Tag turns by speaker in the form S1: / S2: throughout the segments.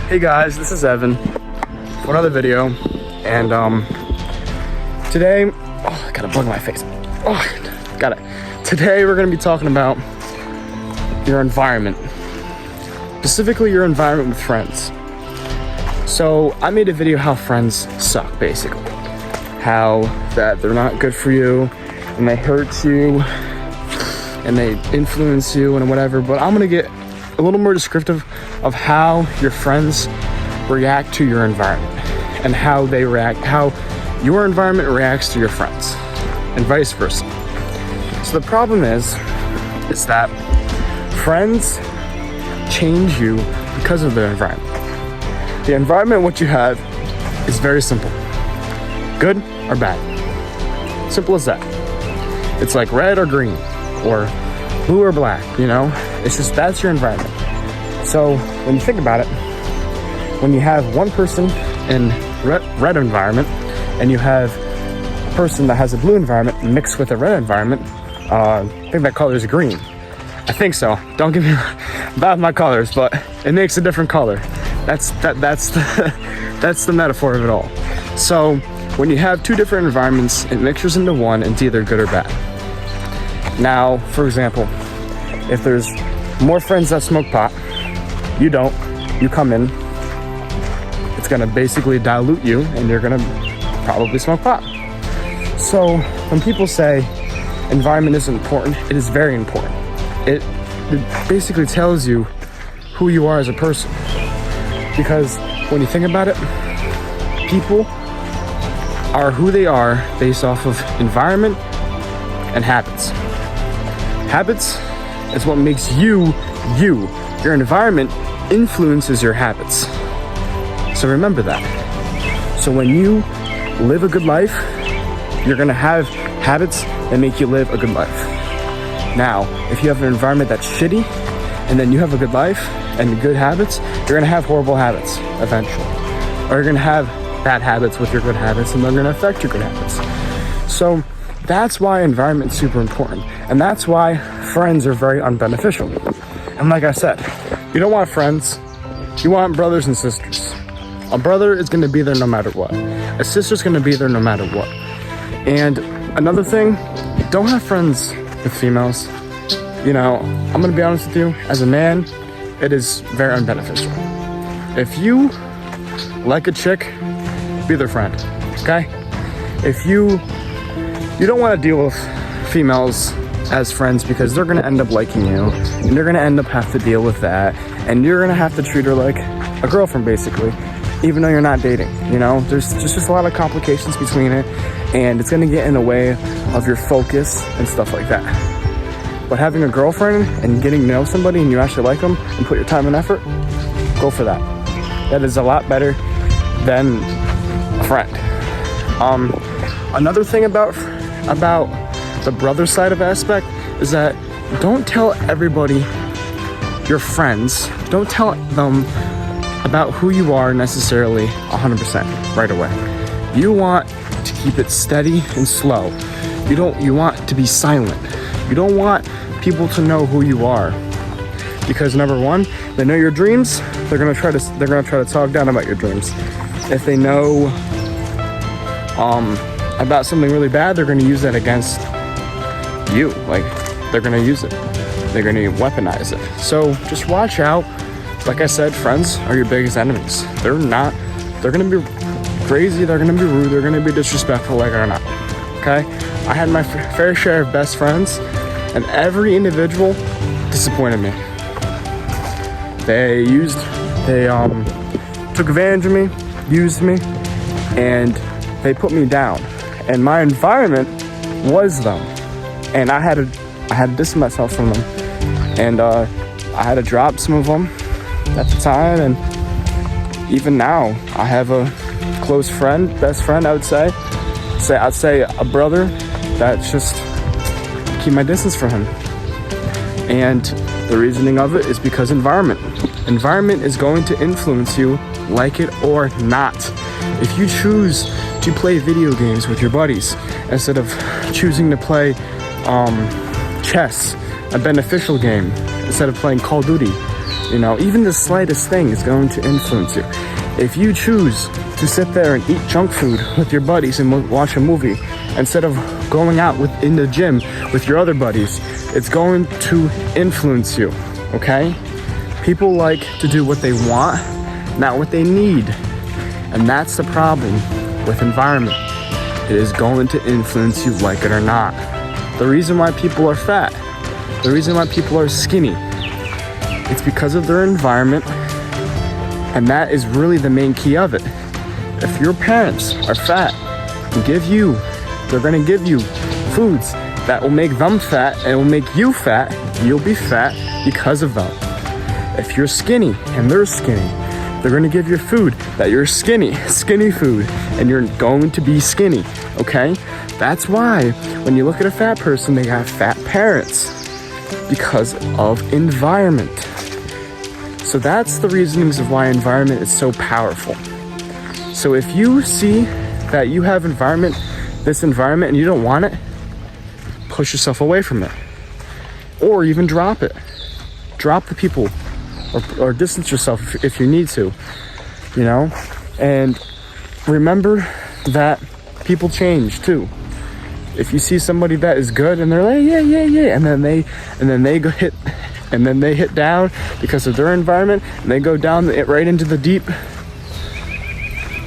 S1: Hey guys, this is Evan for another video, and today, I got a bug in my face. Got it. Today we're gonna be talking about your environment, specifically your environment with friends. So I made a video how friends suck, basically, how that they're not good for you and they hurt you and they influence you and whatever. But I'm gonna get a little more descriptive of how your friends react to your environment and how they react, how your environment reacts to your friends, and vice versa. So the problem is that friends change you because of their environment. The environment, what you have, is very simple: good or bad. Simple as that. It's like red or green, or blue or black, you know? It's just, that's your environment. So when you think about it, when you have one person in red environment and you have a person that has a blue environment mixed with a red environment, I think that color is green. I think so. Don't get me bad with my colors, but it makes a different color. That's the metaphor of it all. So when you have two different environments, it mixtures into one, and it's either good or bad. Now, for example, if there's more friends that smoke pot, you don't, you come in, it's gonna basically dilute you and you're gonna probably smoke pot. So when people say environment isn't important, it is very important. It basically tells you who you are as a person. Because when you think about it, people are who they are based off of environment and habits. Habits is what makes you, you. Your environment influences your habits. So remember that. So when you live a good life, you're gonna have habits that make you live a good life. Now, if you have an environment that's shitty, and then you have a good life and good habits, you're gonna have horrible habits eventually. Or you're gonna have bad habits with your good habits, and they're gonna affect your good habits. So that's why environment is super important. And that's why friends are very unbeneficial. And like I said, you don't want friends, you want brothers and sisters. A brother is gonna be there no matter what. A sister's gonna be there no matter what. And another thing, don't have friends with females. You know, I'm gonna be honest with you, as a man, it is very unbeneficial. If you like a chick, be their friend, okay? If you don't wanna deal with females as friends, because they're gonna end up liking you, and you're gonna end up have to deal with that, and you're gonna have to treat her like a girlfriend, basically, even though you're not dating, you know? There's just a lot of complications between it, and it's gonna get in the way of your focus and stuff like that. But having a girlfriend and getting to know somebody and you actually like them and put your time and effort, go for that. That is a lot better than a friend. Another thing about the brother side of aspect is that don't tell everybody, your friends, don't tell them about who you are necessarily 100% right away. You want to keep it steady and slow. You want to be silent. You don't want people to know who you are, because number one, they know your dreams. They're gonna try to talk down about your dreams. If they know about something really bad, they're gonna use that against you. Like, they're gonna use it. They're gonna weaponize it. So just watch out. Like I said, friends are your biggest enemies. They're gonna be crazy, they're gonna be rude, they're gonna be disrespectful, like it or not. Okay? I had my fair share of best friends, and every individual disappointed me. They took advantage of me, used me, and they put me down. And my environment was them. And I had to distance myself from them. And I had to drop some of them at the time, and even now I have a close friend, best friend, I would say I'd say a brother, that's just keep my distance from him. And the reasoning of it is because environment is going to influence you, like it or not. If you choose to play video games with your buddies instead of choosing to play chess, a beneficial game, instead of playing Call of Duty, You know, even the slightest thing is going to influence you. If you choose to sit there and eat junk food with your buddies and watch a movie instead of going out in the gym with your other buddies, it's going to influence you, okay? People like to do what they want, not what they need. And that's the problem with environment. It is going to influence you like it or not. The reason why people are fat, the reason why people are skinny, it's because of their environment, and that is really the main key of it. If your parents are fat and they're gonna give you foods that will make them fat and will make you fat, you'll be fat because of them. If you're skinny and they're skinny, they're gonna give you food that you're skinny food, and you're going to be skinny, okay? That's why when you look at a fat person, they have fat parents, because of environment. So that's the reasonings of why environment is so powerful. So if you see that you have this environment and you don't want it, push yourself away from it. Or even drop it. Drop the people, or distance yourself if you need to, you know? And remember that people change too. If you see somebody that is good and they're like, yeah, and then they hit down because of their environment, and they go down right into the deep,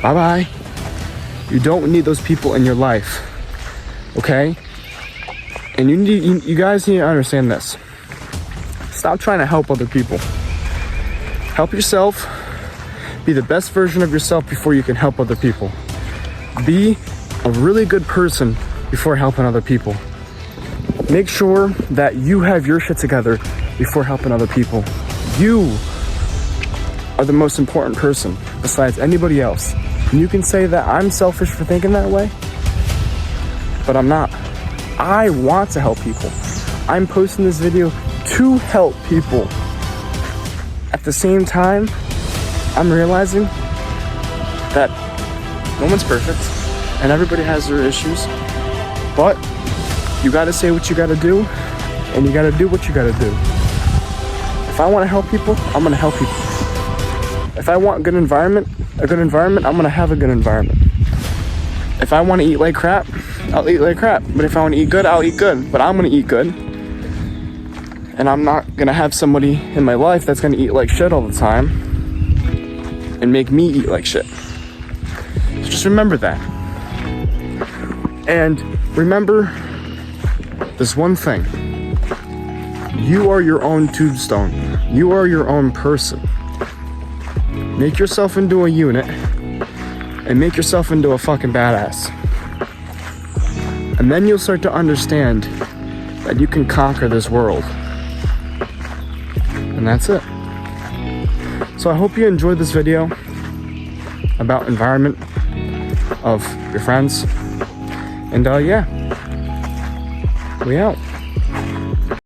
S1: bye-bye. You don't need those people in your life, okay? And you guys need to understand this. Stop trying to help other people. Help yourself. Be the best version of yourself before you can help other people. Be a really good person before helping other people. Make sure that you have your shit together before helping other people. You are the most important person besides anybody else. And you can say that I'm selfish for thinking that way, but I'm not. I want to help people. I'm posting this video to help people. At the same time, I'm realizing that no one's perfect and everybody has their issues, but you gotta say what you gotta do, and you gotta do what you gotta do. If I wanna help people, I'm gonna help people. If I want a good environment, I'm gonna have a good environment. If I wanna eat like crap, I'll eat like crap. But if I wanna eat good, I'll eat good. But I'm gonna eat good. And I'm not gonna have somebody in my life that's gonna eat like shit all the time and make me eat like shit. So just remember that. And remember this one thing. You are your own tombstone. You are your own person. Make yourself into a unit and make yourself into a fucking badass. And then you'll start to understand that you can conquer this world. And that's it. So I hope you enjoyed this video about environment of your friends. And yeah, we out.